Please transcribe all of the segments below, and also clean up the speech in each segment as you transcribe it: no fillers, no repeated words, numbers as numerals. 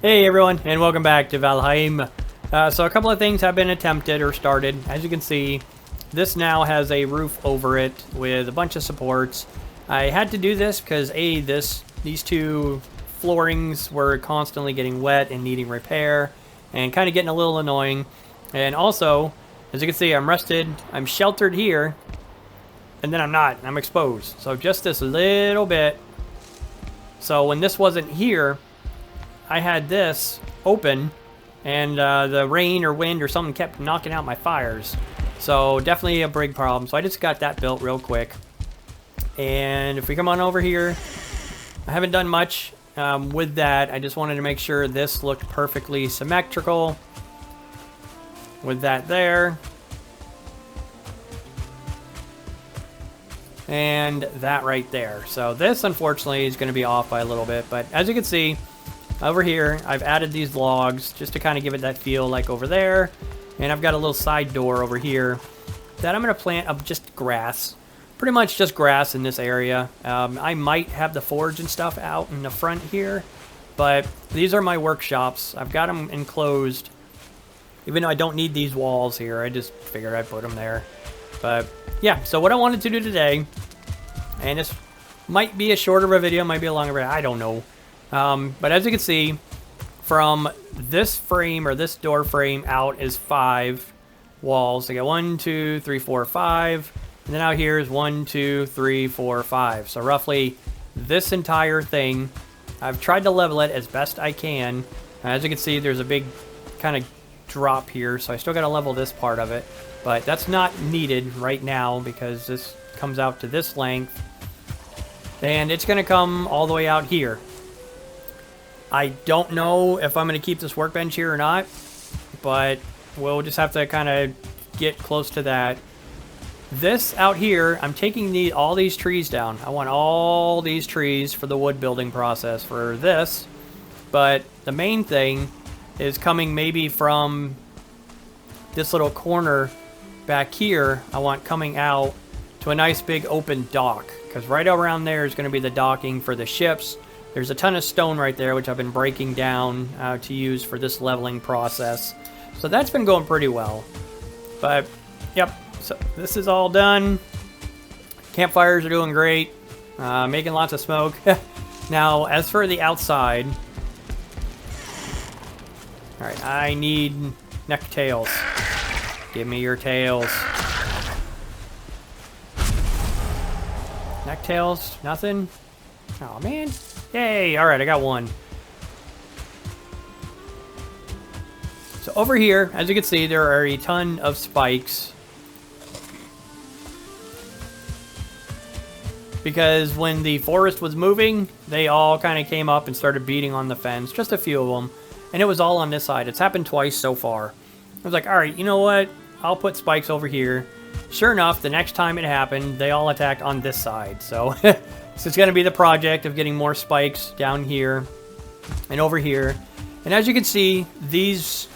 Hey everyone, and welcome back to Valheim. So a couple of things have been attempted or started. As you can see, this now has a roof over it with a bunch of supports. I had to do this because these two floorings were constantly getting wet and needing repair, and kind of getting a little annoying. And also, as you can see, I'm rested, I'm sheltered here, and then I'm not, I'm exposed. So just this little bit. So when this wasn't here, I had this open, and the rain or wind or something kept knocking out my fires. So definitely a big problem. So I just got that built real quick. And if we come on over here, I haven't done much with that. I just wanted to make sure this looked perfectly symmetrical with that there. And that right there. So this, unfortunately, is going to be off by a little bit. But as you can see, over here, I've added these logs just to kind of give it that feel like over there. And I've got a little side door over here that I'm going to plant up just grass. Pretty much just grass in this area. I might have the forge and stuff out in the front here. But these are my workshops. I've got them enclosed. Even though I don't need these walls here, I just figured I'd put them there. But yeah, so what I wanted to do today, and this might be a shorter of a video, might be a longer video, I don't know. But as you can see, from this frame or this door frame out is 5 walls. I got 1, 2, 3, 4, 5. And then out here is 1, 2, 3, 4, 5. So roughly this entire thing, I've tried to level it as best I can. As you can see, there's a big kind of drop here. So I still got to level this part of it. But that's not needed right now because this comes out to this length. And it's going to come all the way out here. I don't know if I'm going to keep this workbench here or not, but we'll just have to kind of get close to that. This out here, I'm taking all these trees down. I want all these trees for the wood building process for this, but the main thing is coming maybe from this little corner back here. I want coming out to a nice big open dock, because right around there is going to be the docking for the ships. There's a ton of stone right there, which I've been breaking down to use for this leveling process. So that's been going pretty well. But, yep, so this is all done. Campfires are doing great. Making lots of smoke. Now, as for the outside... Alright, I need neck tails. Give me your tails. Neck tails? Nothing? Oh, man. Yay! Alright, I got one. So over here, as you can see, there are a ton of spikes. Because when the forest was moving, they all kind of came up and started beating on the fence. Just a few of them. And it was all on this side. It's happened twice so far. I was like, alright, you know what? I'll put spikes over here. Sure enough, the next time it happened, they all attacked on this side. So... So it's going to be the project of getting more spikes down here and over here. And as you can see, these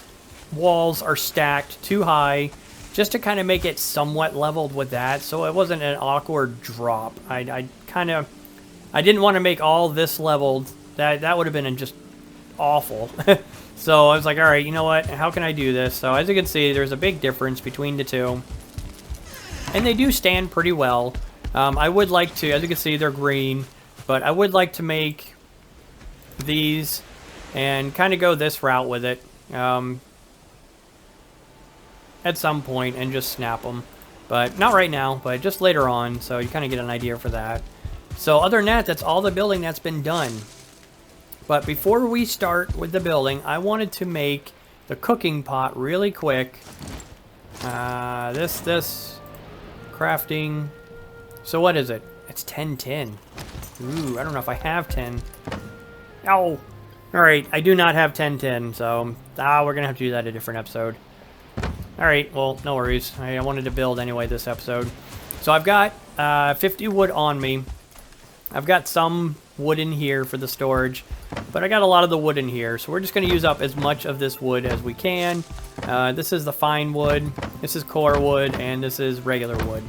walls are stacked too high just to kind of make it somewhat leveled with that. So it wasn't an awkward drop. I didn't want to make all this leveled. That would have been just awful. So I was like, all right, you know what? How can I do this? So as you can see, there's a big difference between the two. And they do stand pretty well. I would like to, as you can see, they're green, but I would like to make these and kind of go this route with it at some point and just snap them. But not right now, but just later on, so you kind of get an idea for that. So other than that, that's all the building that's been done. But before we start with the building, I wanted to make the cooking pot really quick. This crafting... So what is it? It's 10 Ooh, I don't know if I have 10. Oh! Alright, I do not have 10 so... we're gonna have to do that a different episode. Alright, well, no worries. I wanted to build anyway this episode. So I've got 50 wood on me. I've got some wood in here for the storage. But I got a lot of the wood in here. So we're just gonna use up as much of this wood as we can. This is the fine wood. This is core wood. And this is regular wood.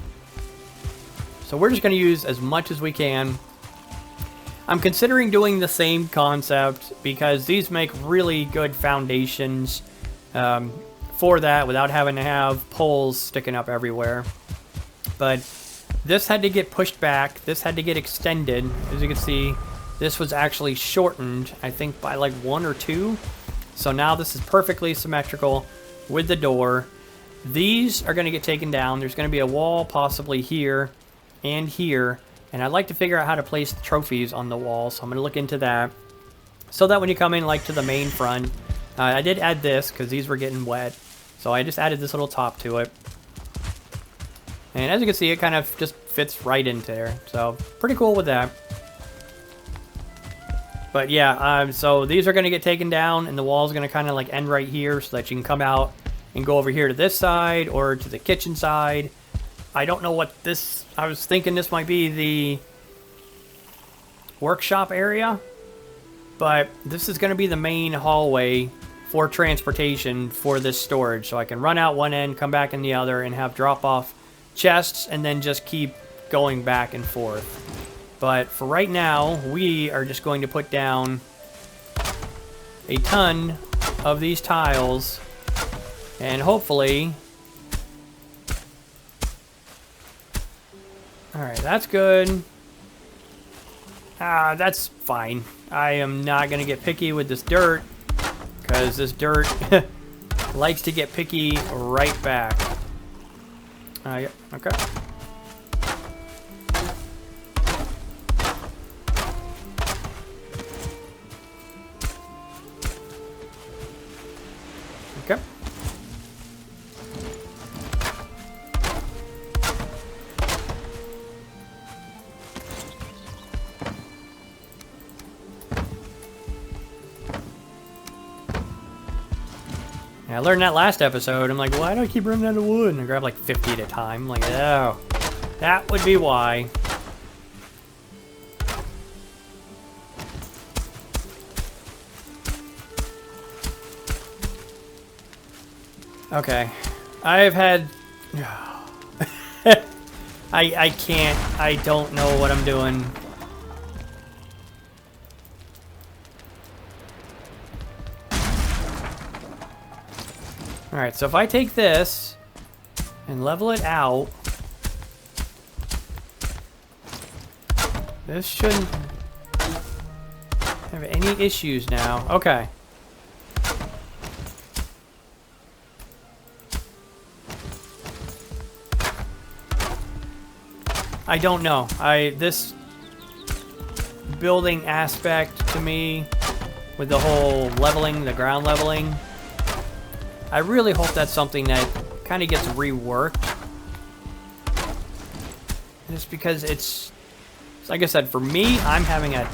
So we're just going to use as much as we can. I'm considering doing the same concept because these make really good foundations for that without having to have poles sticking up everywhere. But this had to get pushed back. This had to get extended. As you can see, this was actually shortened, I think, by like 1 or 2. So now this is perfectly symmetrical with the door. These are going to get taken down. There's going to be a wall possibly here and here. And I'd like to figure out how to place the trophies on the wall. So I'm going to look into that. So that when you come in like to the main front, I did add this because these were getting wet. So I just added this little top to it. And as you can see, it kind of just fits right into there. So pretty cool with that. But yeah, so these are going to get taken down and the wall's going to kind of like end right here so that you can come out and go over here to this side or to the kitchen side. I don't know what this... I was thinking this might be the workshop area. But this is going to be the main hallway for transportation for this storage. So I can run out one end, come back in the other, and have drop-off chests, and then just keep going back and forth. But for right now, we are just going to put down a ton of these tiles, and hopefully... Alright, that's good. That's fine. I am not going to get picky with this dirt, because this dirt likes to get picky right back. Yeah, okay. Okay. Yeah, I learned that last episode. I'm like, why do I keep running out of wood? And I grab like 50 at a time. I'm like, oh, that would be why. Okay. I've had... I can't. I don't know what I'm doing. Alright, so if I take this and level it out, this shouldn't have any issues now. Okay. I don't know. This building aspect to me with the whole leveling, the ground leveling, I really hope that's something that kind of gets reworked. Just because it's, like I said, for me, I'm having a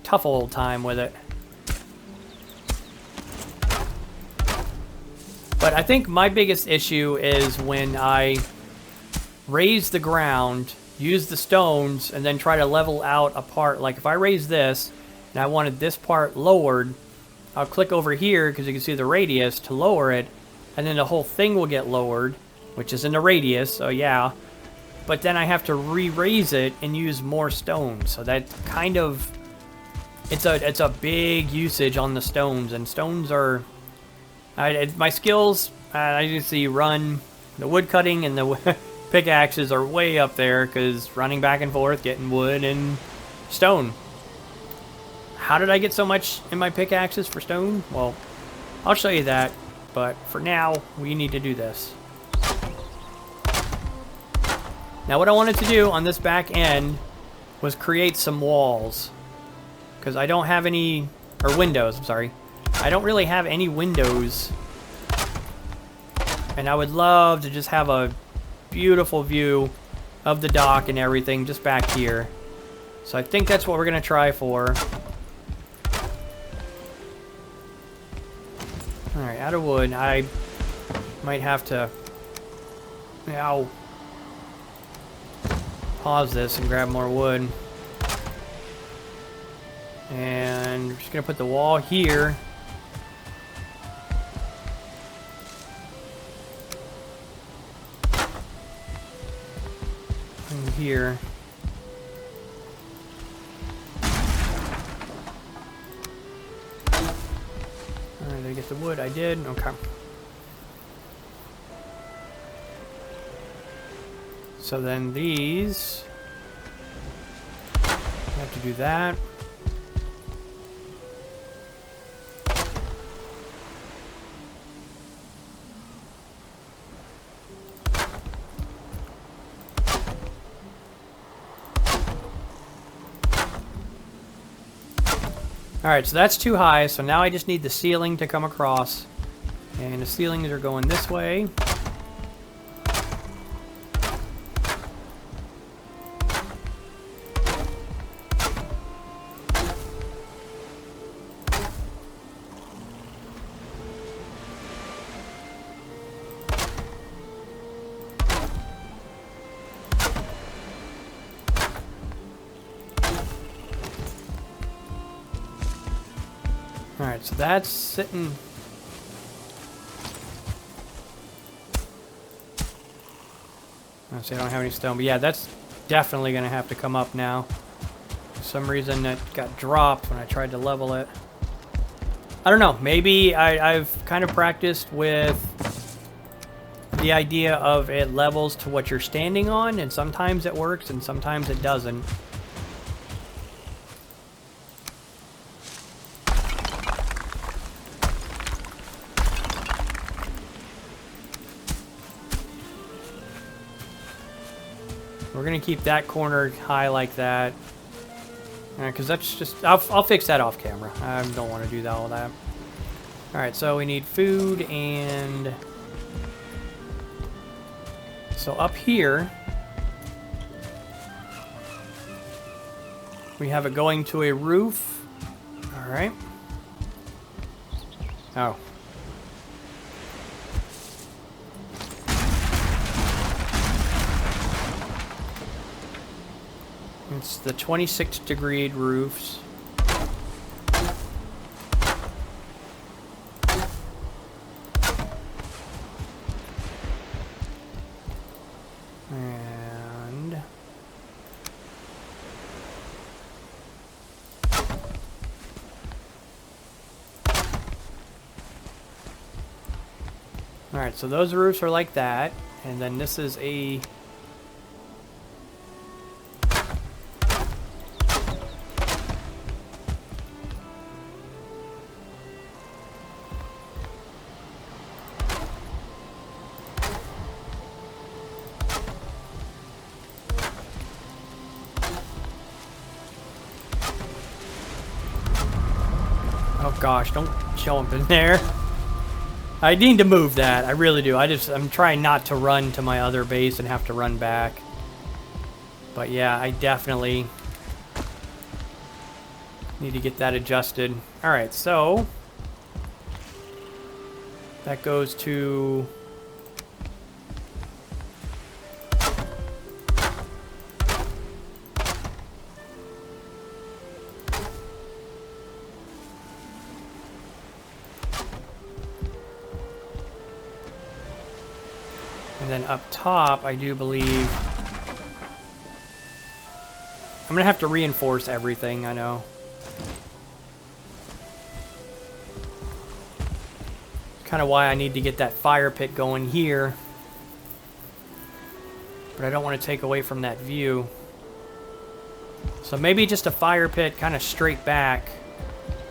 tough old time with it. But I think my biggest issue is when I raise the ground, use the stones, and then try to level out a part. Like if I raise this, and I wanted this part lowered, I'll click over here, because you can see the radius, to lower it, and then the whole thing will get lowered, which is in the radius, so yeah. But then I have to re-raise it and use more stones, so that kind of... It's a big usage on the stones, and stones are... my skills, as you see, run the wood cutting and the pickaxes are way up there, because running back and forth, getting wood and stone. How did I get so much in my pickaxes for stone? Well, I'll show you that, but for now, we need to do this. Now, what I wanted to do on this back end was create some walls, because I don't have any, or windows, I'm sorry. I don't really have any windows, and I would love to just have a beautiful view of the dock and everything just back here. So I think that's what we're going to try for. Alright, out of wood. I might have to... Ow. Pause this and grab more wood. And we're just going to put the wall here. And here. Alright, did I get the wood? I did. Okay. So then these... I have to do that. Alright, so that's too high, so now I just need the ceiling to come across. And the ceilings are going this way. Alright, so that's sitting... I don't have any stone, but yeah, that's definitely going to have to come up now. For some reason that got dropped when I tried to level it. I don't know, maybe I've kind of practiced with the idea of it levels to what you're standing on, and sometimes it works and sometimes it doesn't. We're gonna keep that corner high like that, because that's just, I'll fix that off camera. I don't want to do all that. All right, so we need food, and so up here we have it going to a roof. All right. Oh. It's the 26-degree roofs. And all right, so those roofs are like that, and then this is a oh gosh, don't jump in there. I need to move that. I really do. I'm trying not to run to my other base and have to run back. But yeah, I definitely need to get that adjusted. All right, so that goes to and then up top, I do believe I'm gonna have to reinforce everything, I know. Kind of why I need to get that fire pit going here. But I don't want to take away from that view. So maybe just a fire pit kind of straight back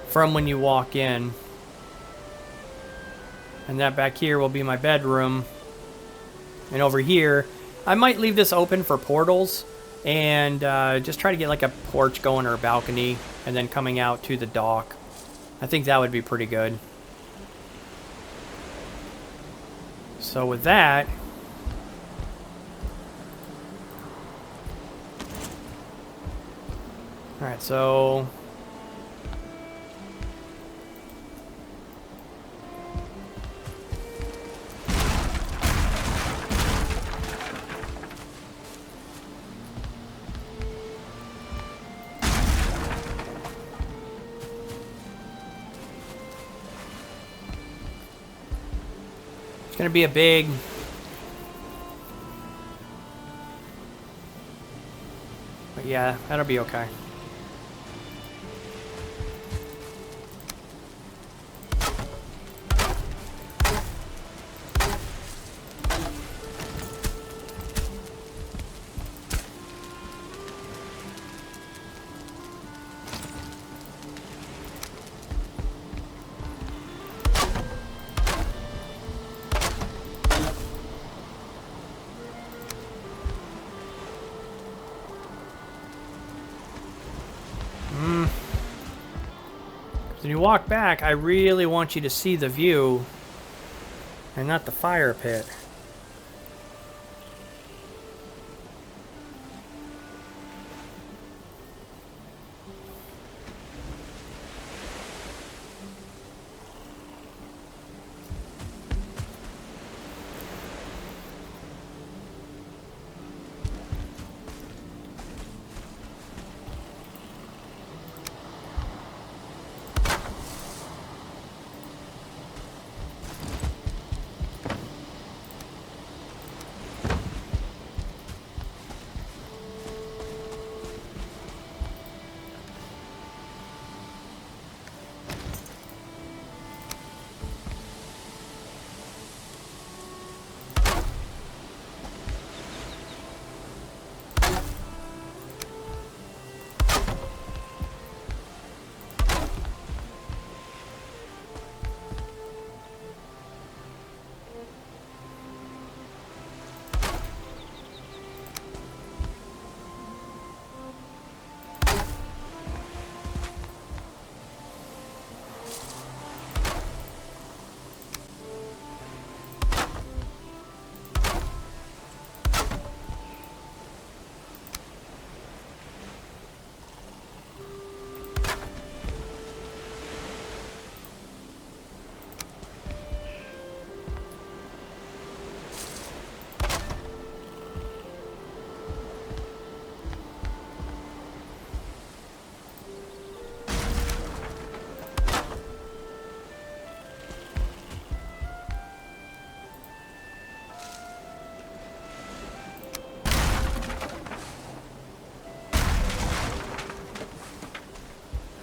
from when you walk in. And that back here will be my bedroom. And over here, I might leave this open for portals and just try to get like a porch going or a balcony and then coming out to the dock. I think that would be pretty good. So with that, all right, so it's going to be a big... But yeah, that'll be okay. When you walk back, I really want you to see the view and not the fire pit.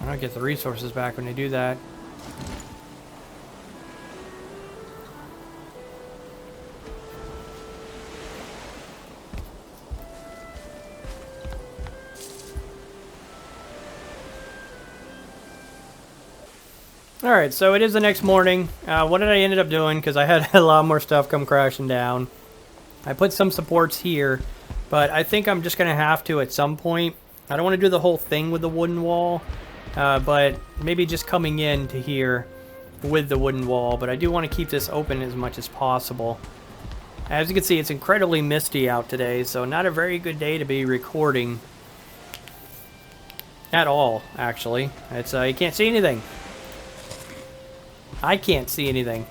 I don't get the resources back when they do that. Alright, so it is the next morning. What did I end up doing? Because I had a lot more stuff come crashing down. I put some supports here, but I think I'm just going to have to at some point. I don't want to do the whole thing with the wooden wall, but maybe just coming in to here with the wooden wall. But I do want to keep this open as much as possible. As you can see, it's incredibly misty out today, so not a very good day to be recording at all, actually. It's you can't see anything. I can't see anything.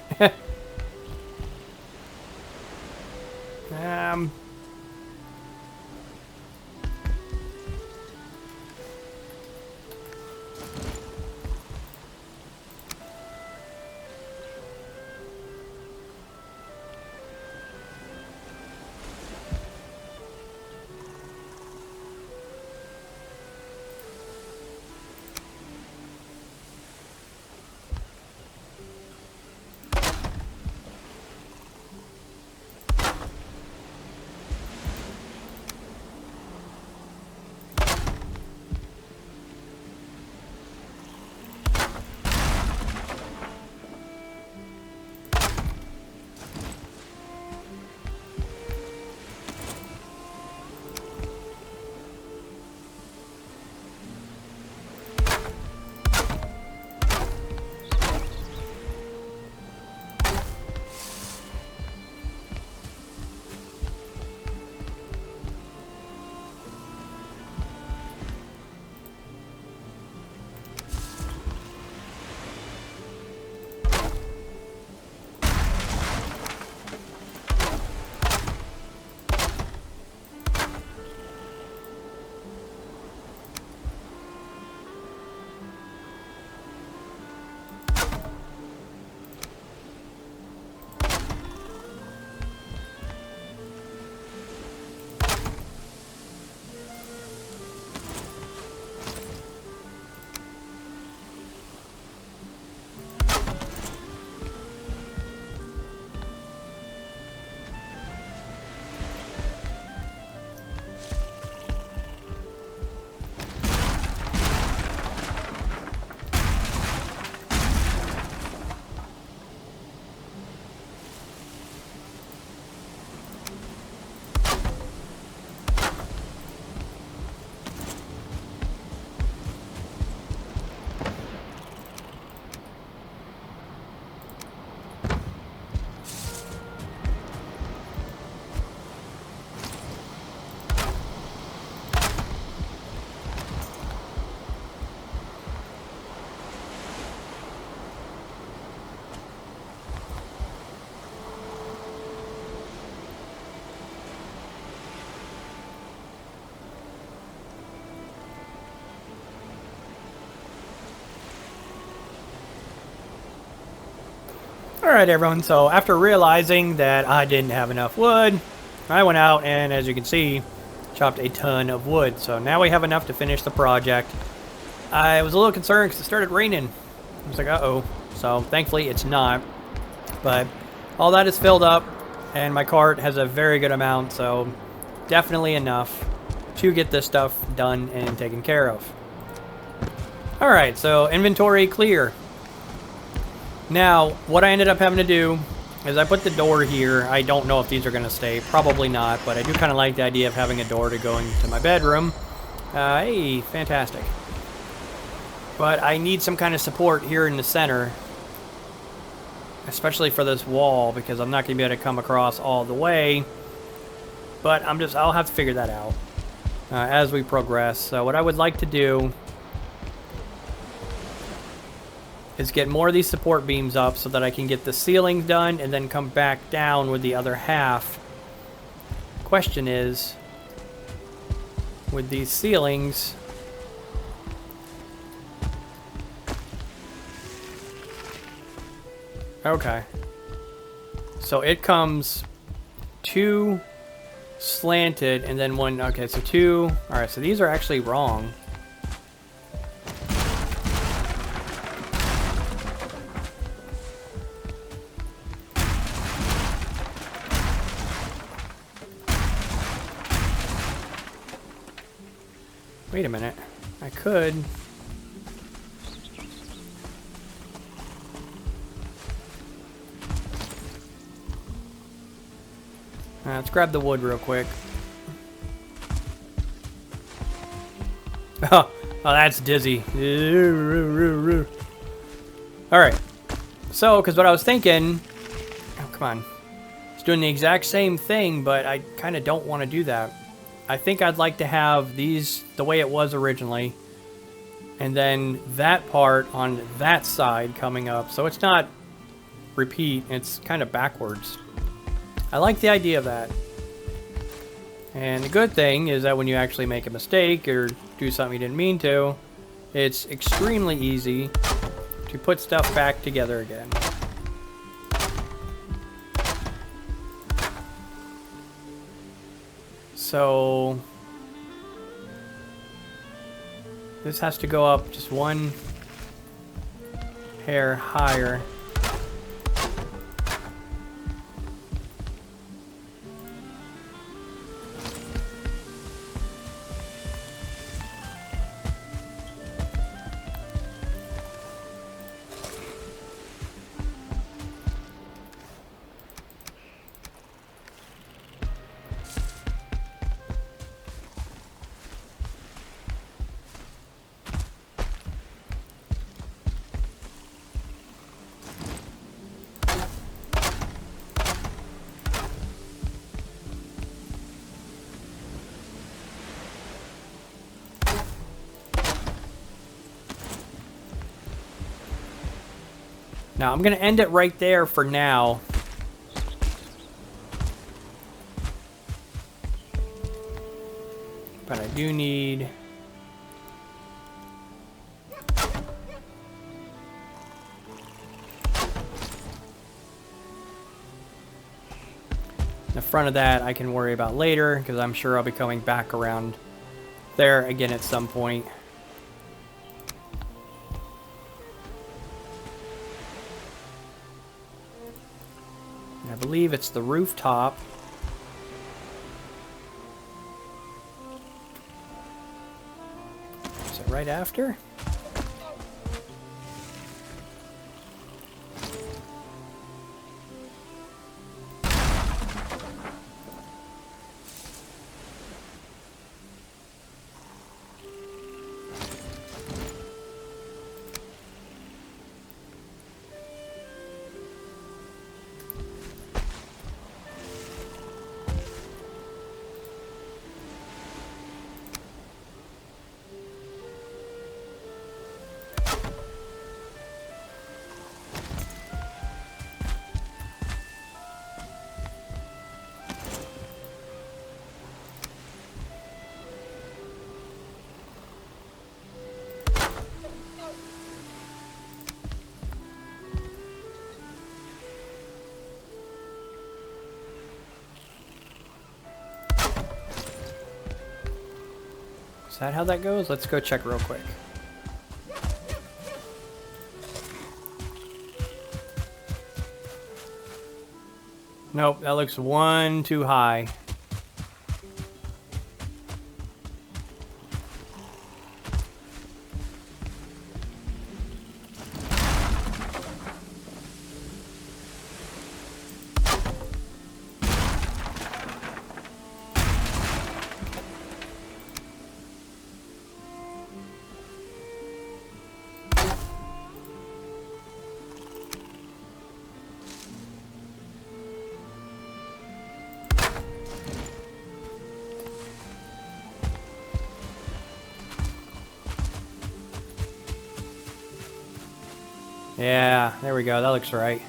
Alright everyone, so after realizing that I didn't have enough wood, I went out and, as you can see, chopped a ton of wood. So now we have enough to finish the project. I was a little concerned because it started raining. I was like, uh-oh. So thankfully it's not. But all that is filled up, and my cart has a very good amount, so definitely enough to get this stuff done and taken care of. Alright, so inventory clear. Now, what I ended up having to do is I put the door here. I don't know if these are going to stay. Probably not, but I do kind of like the idea of having a door to go into my bedroom. Hey, fantastic. But I need some kind of support here in the center, especially for this wall, because I'm not going to be able to come across all the way. But I'll have to figure that out as we progress. So what I would like to do is get more of these support beams up so that I can get the ceiling done and then come back down with the other half. Question is, with these ceilings, okay, so it comes two slanted and then one, okay, so two, all right, so these are actually wrong. Wait a minute. I could. Let's grab the wood real quick. Oh, that's dizzy. Alright. So, because what I was thinking... Oh, come on. It's doing the exact same thing, but I kind of don't want to do that. I think I'd like to have these the way it was originally, and then that part on that side coming up. So it's not repeat, it's kind of backwards. I like the idea of that. And the good thing is that when you actually make a mistake or do something you didn't mean to, it's extremely easy to put stuff back together again. So this has to go up just one hair higher. Now, I'm going to end it right there for now. But I do need... the front of that I can worry about later, because I'm sure I'll be coming back around there again at some point. I believe it's the rooftop. Is it right after? that how that goes? Let's go check real quick. Nope, that looks one too high. Yeah, there we go. That looks right.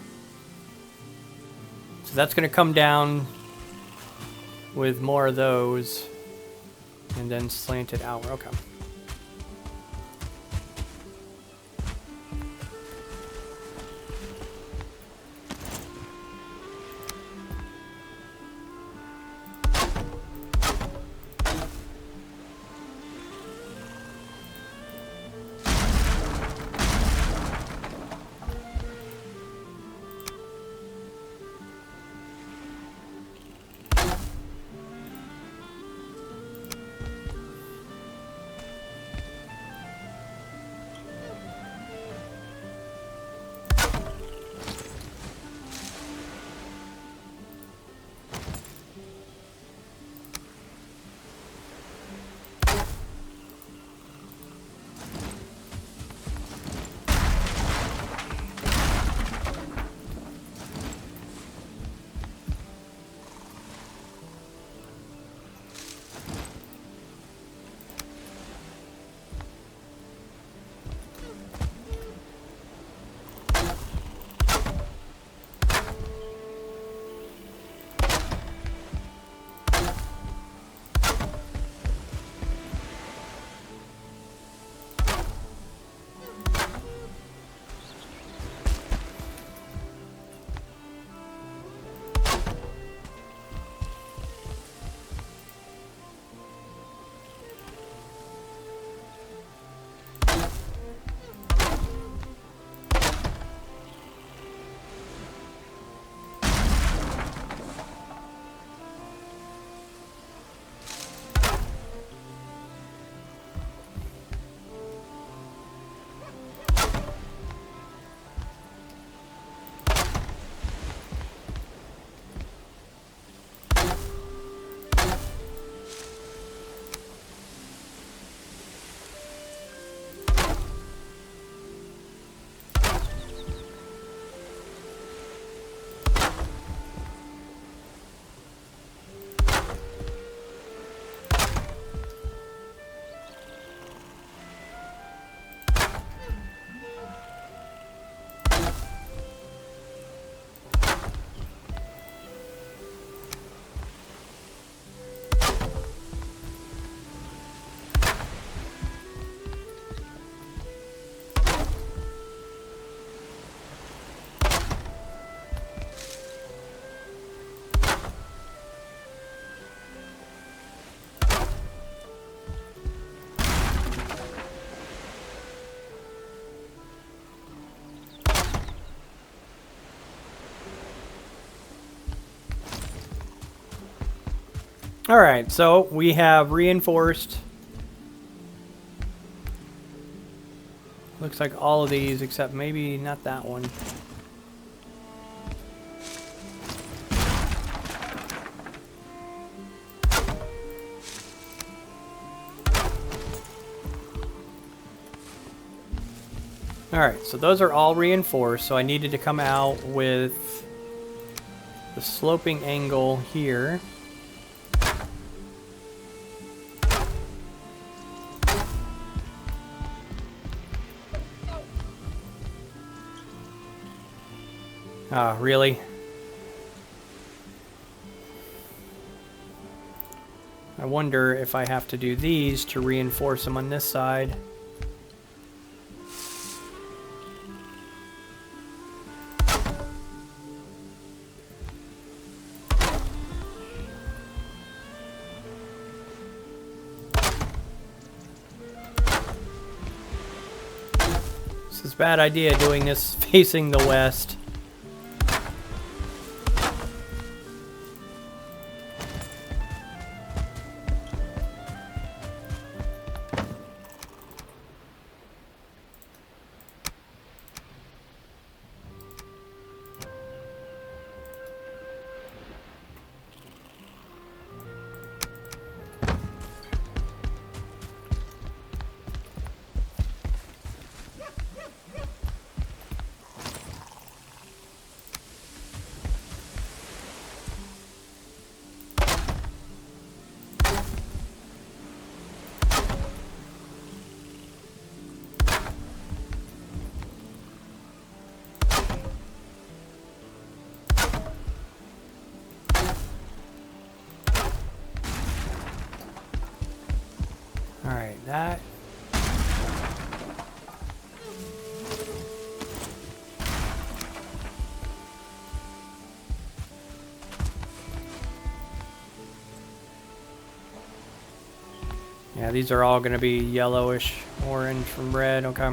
So that's going to come down with more of those and then slanted out. Okay. Alright, so we have reinforced. Looks like all of these, except maybe not that one. Alright, so those are all reinforced, so I needed to come out with the sloping angle here. Ah, really? I wonder if I have to do these to reinforce them on this side. This is a bad idea doing this facing the west. Alright, that... Yeah, these are all going to be yellowish, orange from red. Okay.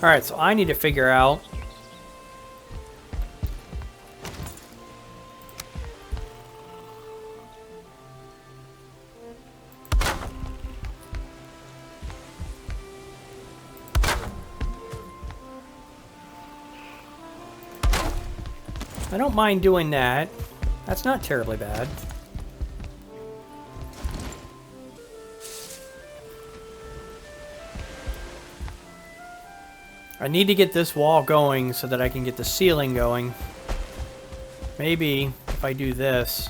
Alright, so I need to figure out... I don't mind doing that. That's not terribly bad. I need to get this wall going so that I can get the ceiling going. Maybe if I do this.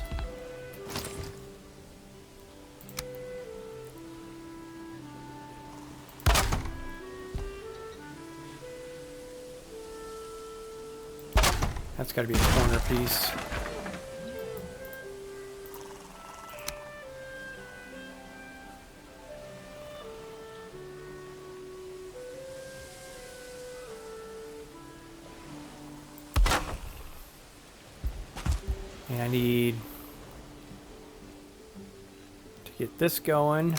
That's got to be a corner piece. And I need to get this going.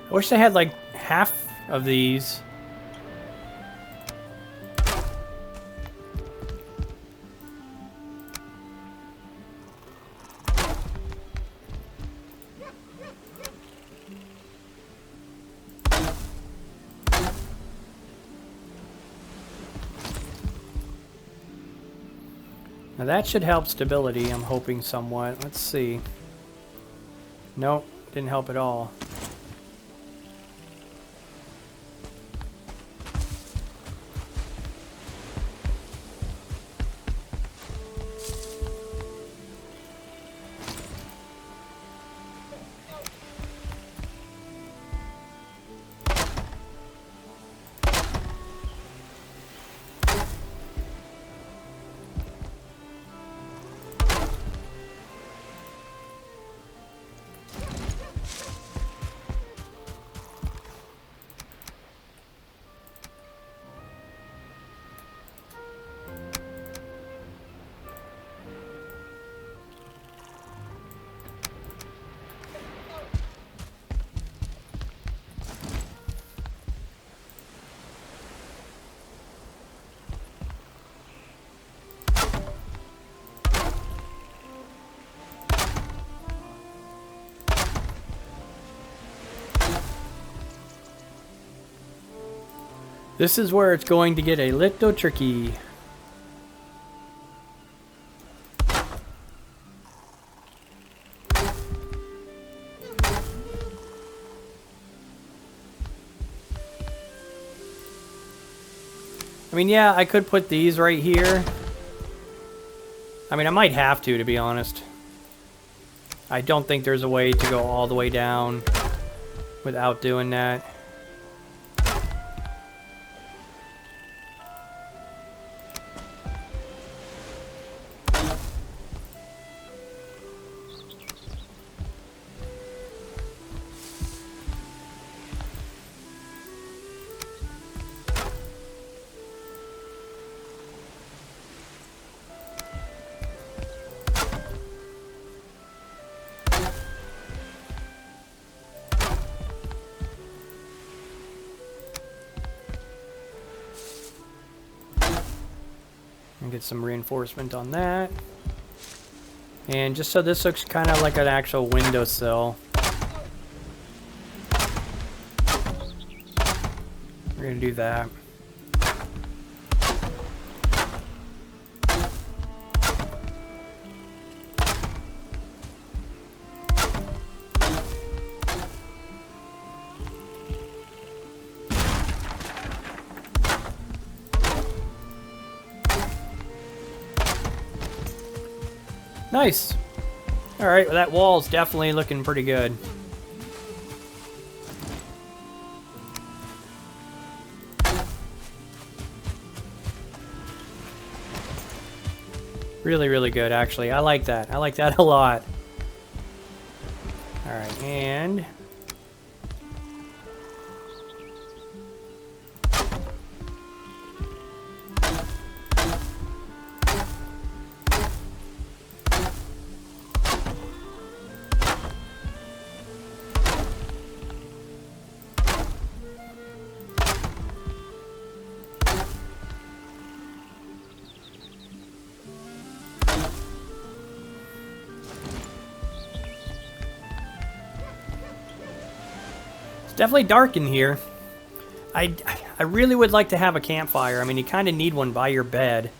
I wish I had like half of these. Now that should help stability, I'm hoping somewhat. Let's see. Nope, didn't help at all. This is where it's going to get a little tricky. I mean, yeah, I could put these right here. I mean, I might have to be honest. I don't think there's a way to go all the way down without doing that. And get some reinforcement on that. And just so this looks kind of like an actual windowsill, we're going to do that. Nice. Alright, well, that wall's definitely looking pretty good. Really, really good, actually. I like that. I like that a lot. Alright, and... It's definitely dark in here. I really would like to have a campfire. I mean, you kind of need one by your bed.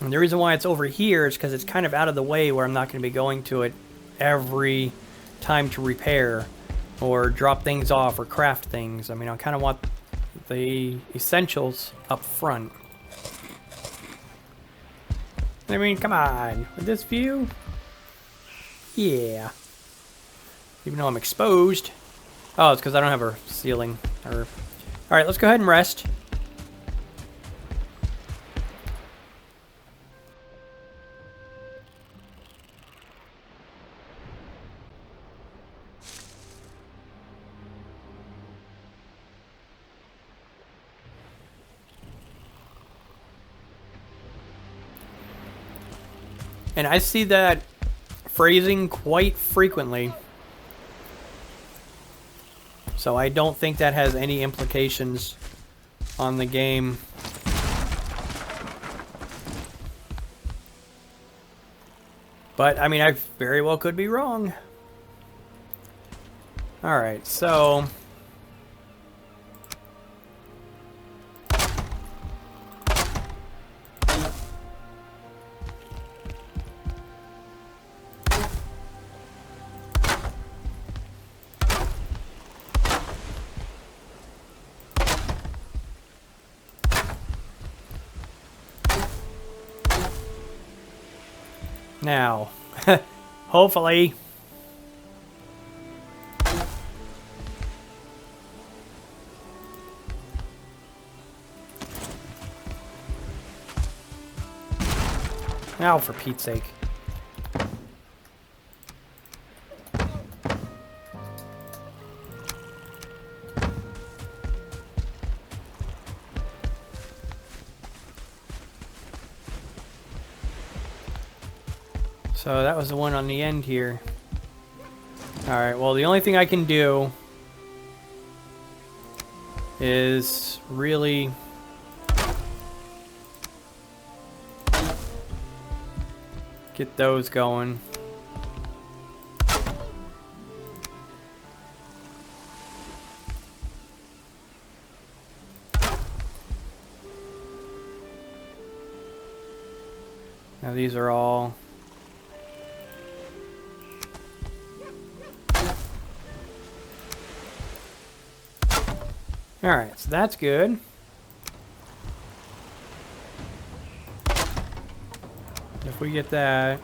And the reason why it's over here is because it's kind of out of the way where I'm not going to be going to it every time to repair or drop things off or craft things. I mean, I kind of want the essentials up front. I mean, come on. With this view? Yeah. Even though I'm exposed. Oh, it's because I don't have a ceiling. Alright, let's go ahead and rest. And I see that phrasing quite frequently. So I don't think that has any implications on the game. But, I mean, I very well could be wrong. Alright, so... Now, hopefully... Now, for Pete's sake. So that was the one on the end here. Alright, well, the only thing I can do is really get those going. Now these are all... Alright, so that's good. If we get that...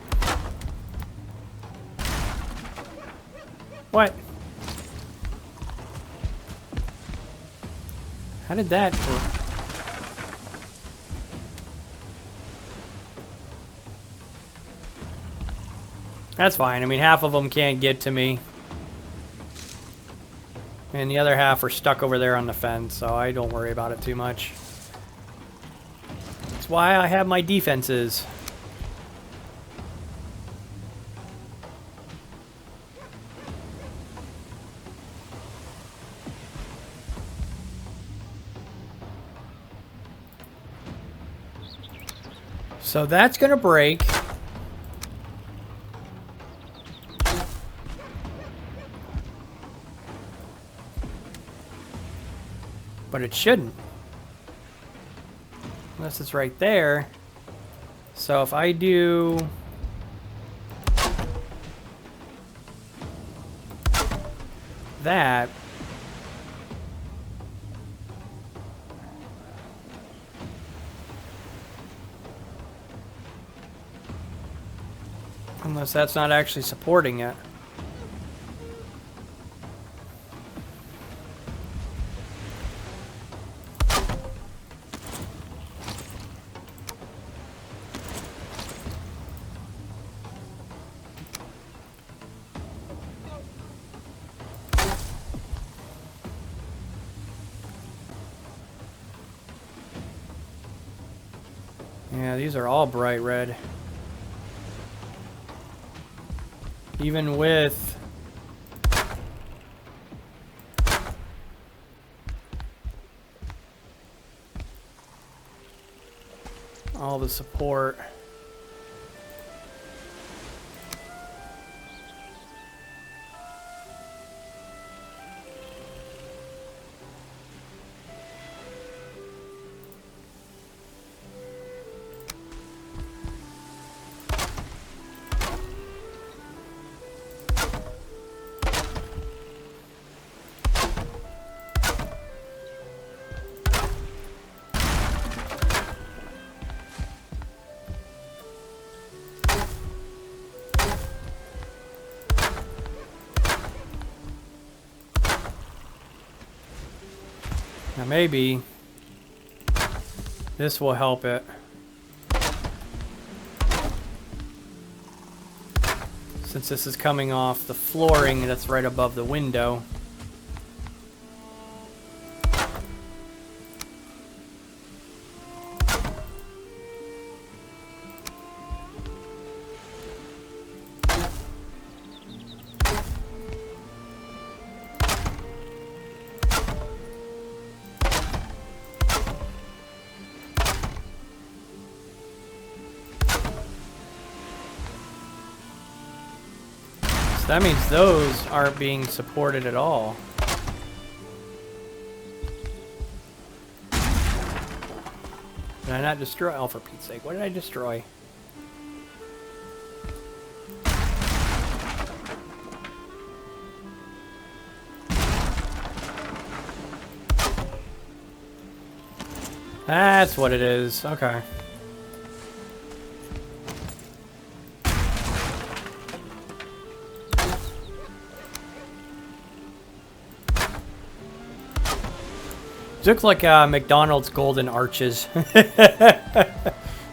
What? How did that work? That's fine. I mean, half of them can't get to me. And the other half are stuck over there on the fence, so I don't worry about it too much. That's why I have my defenses. So that's gonna break. But it shouldn't. Unless it's right there. So if I do... that... Unless that's not actually supporting it. Yeah, these are all bright red. Even with... all the support. Now maybe this will help it. Since this is coming off the flooring that's right above the window. That means those aren't being supported at all. Did I not destroy? Oh, for Pete's sake, what did I destroy? That's what it is. Okay. Looks like McDonald's golden arches.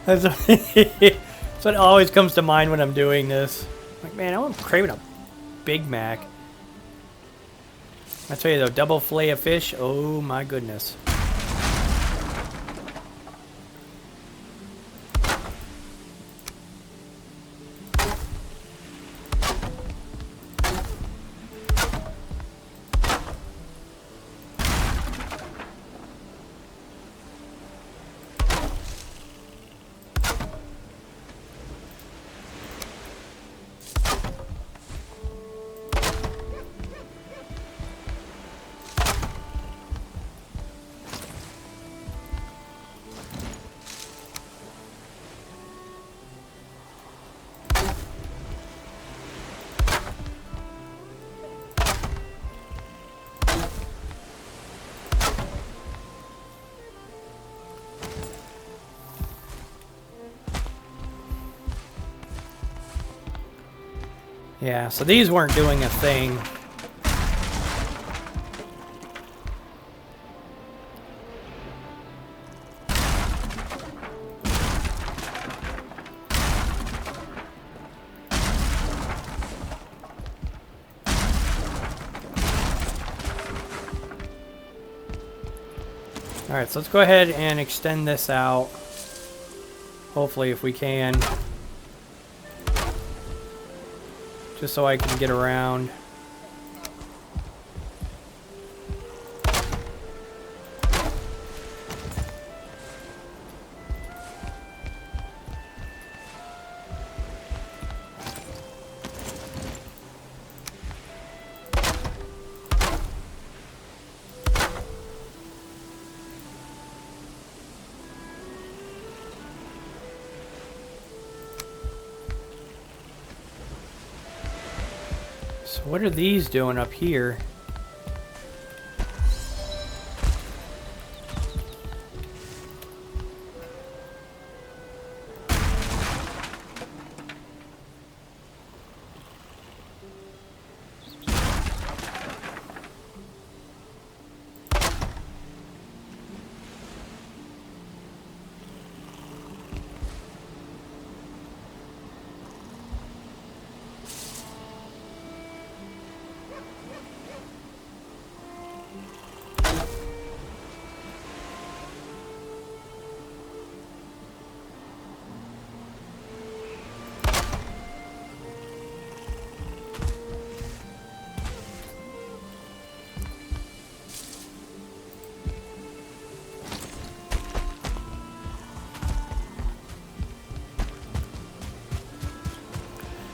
That's what always comes to mind when I'm doing this. Like, man, I'm craving a Big Mac. I tell you though, double fillet of fish. Oh my goodness. Yeah, so these weren't doing a thing. Alright, so let's go ahead and extend this out. Hopefully, if we can. Just so I can get around. So what are these doing up here?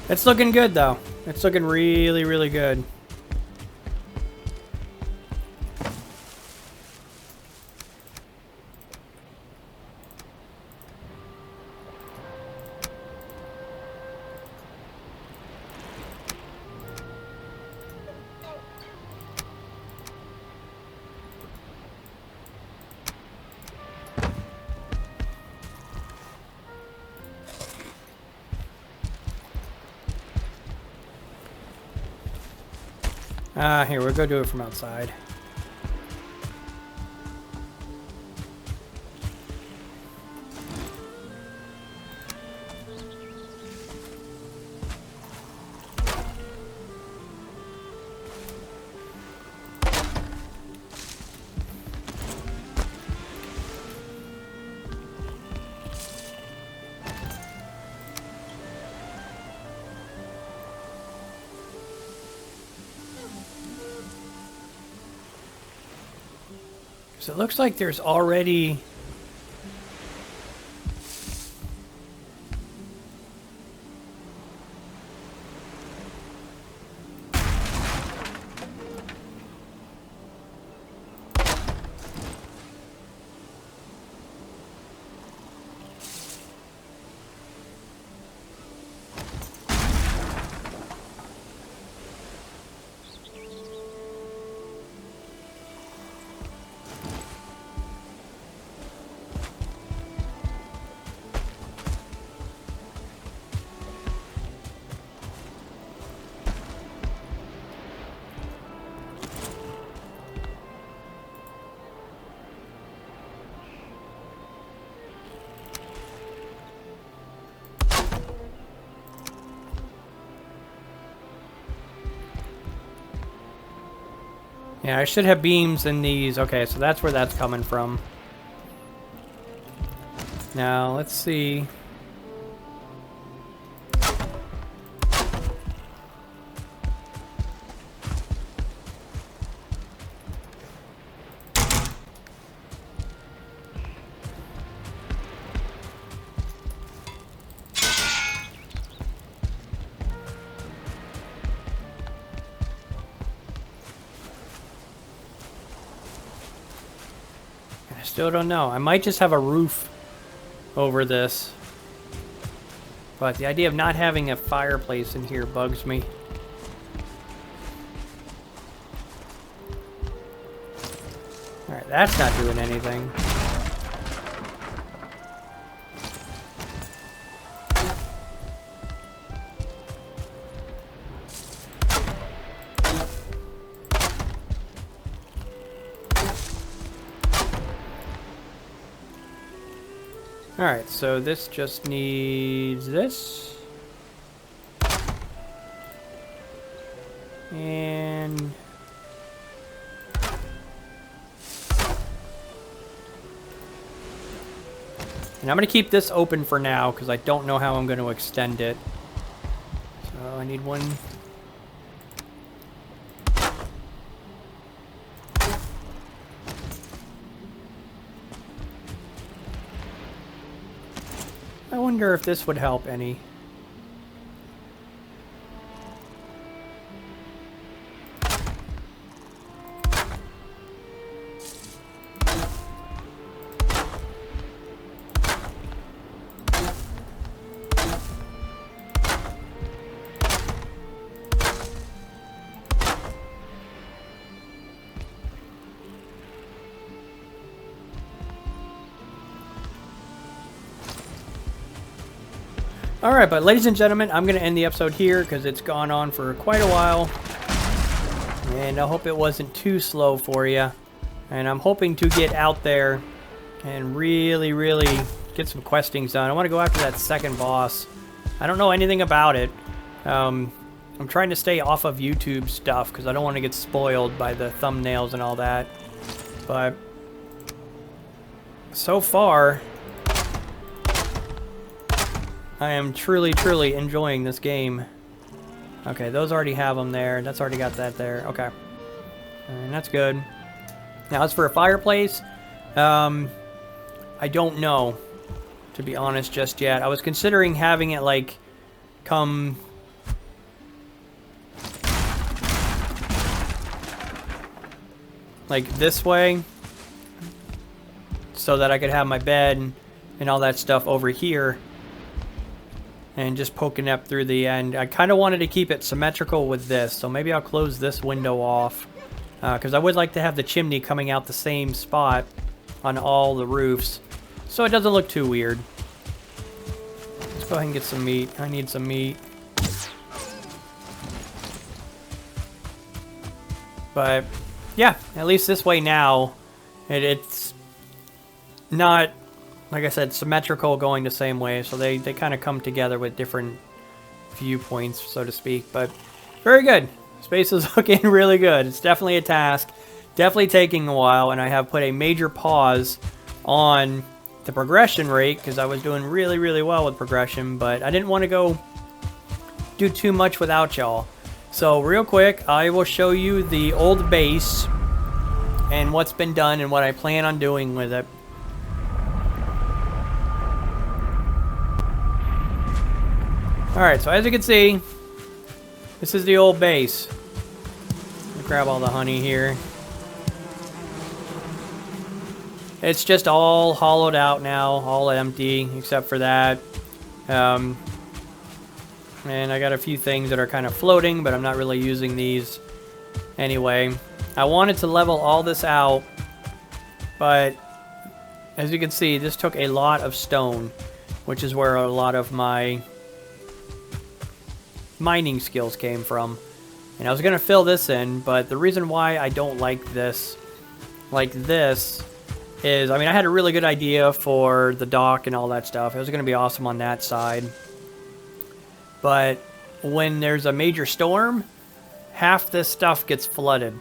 It's looking good, though. It's looking really, really good. Here, we'll go do it from outside. So it looks like there's already... Yeah, I should have beams in these. Okay, so that's where that's coming from. Now, let's see. I still don't know. I might just have a roof over this. But the idea of not having a fireplace in here bugs me. Alright, that's not doing anything. Alright, so this just needs this. And... I'm going to keep this open for now, because I don't know how I'm going to extend it. So I need one... I wonder if this would help any. Alright, but ladies and gentlemen, I'm going to end the episode here because it's gone on for quite a while. And I hope it wasn't too slow for you. And I'm hoping to get out there and really, really get some questings done. I want to go after that second boss. I don't know anything about it. I'm trying to stay off of YouTube stuff because I don't want to get spoiled by the thumbnails and all that. But so far... I am truly, truly enjoying this game. Okay, those already have them there. That's already got that there. Okay. And that's good. Now, as for a fireplace, I don't know, to be honest, just yet. I was considering having it, like, come... like this way. So that I could have my bed and all that stuff over here. And just poking up through the end. I kind of wanted to keep it symmetrical with this, so maybe I'll close this window off. Because I would like to have the chimney coming out the same spot on all the roofs, so it doesn't look too weird. Let's go ahead and get some meat. I need some meat. But, yeah, at least this way now, it's not... like I said, symmetrical going the same way, so they kind of come together with different viewpoints, so to speak. But very good. Space is looking really good. It's definitely a task, definitely taking a while, and I have put a major pause on the progression rate because I was doing really, really well with progression, but I didn't want to go do too much without y'all. So real quick, I will show you the old base and what's been done and what I plan on doing with it. Alright, so as you can see, this is the old base. Grab all the honey here. It's just all hollowed out now, all empty, except for that. And I got a few things that are kind of floating, but I'm not really using these anyway. I wanted to level all this out, but as you can see, this took a lot of stone, which is where a lot of my mining skills came from. And I was going to fill this in, but the reason why I don't like this is, I mean, I had a really good idea for the dock and all that stuff. It was going to be awesome on that side. But when there's a major storm, half this stuff gets flooded.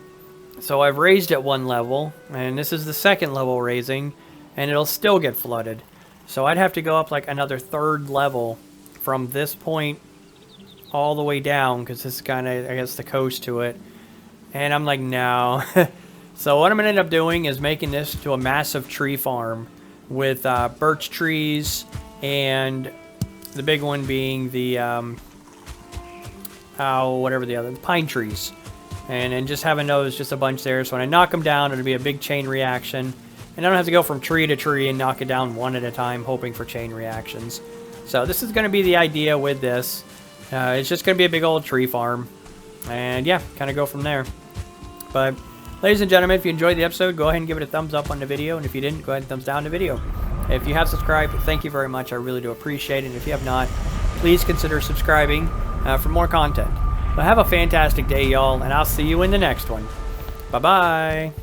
So I've raised it one level, and this is the second level raising, and it'll still get flooded. So I'd have to go up like another third level from this point all the way down, because this is kind of, I guess, the coast to it. And I'm like, no. So what I'm going to end up doing is making this to a massive tree farm with birch trees, and the big one being the, the pine trees. And just having those, just a bunch there. So when I knock them down, it'll be a big chain reaction. And I don't have to go from tree to tree and knock it down one at a time, hoping for chain reactions. So this is going to be the idea with this. It's just going to be a big old tree farm. And yeah, kind of go from there. But ladies and gentlemen, if you enjoyed the episode, go ahead and give it a thumbs up on the video. And if you didn't, go ahead and thumbs down the video. If you have subscribed, thank you very much. I really do appreciate it. And if you have not, please consider subscribing for more content. Well, have a fantastic day, y'all. And I'll see you in the next one. Bye-bye.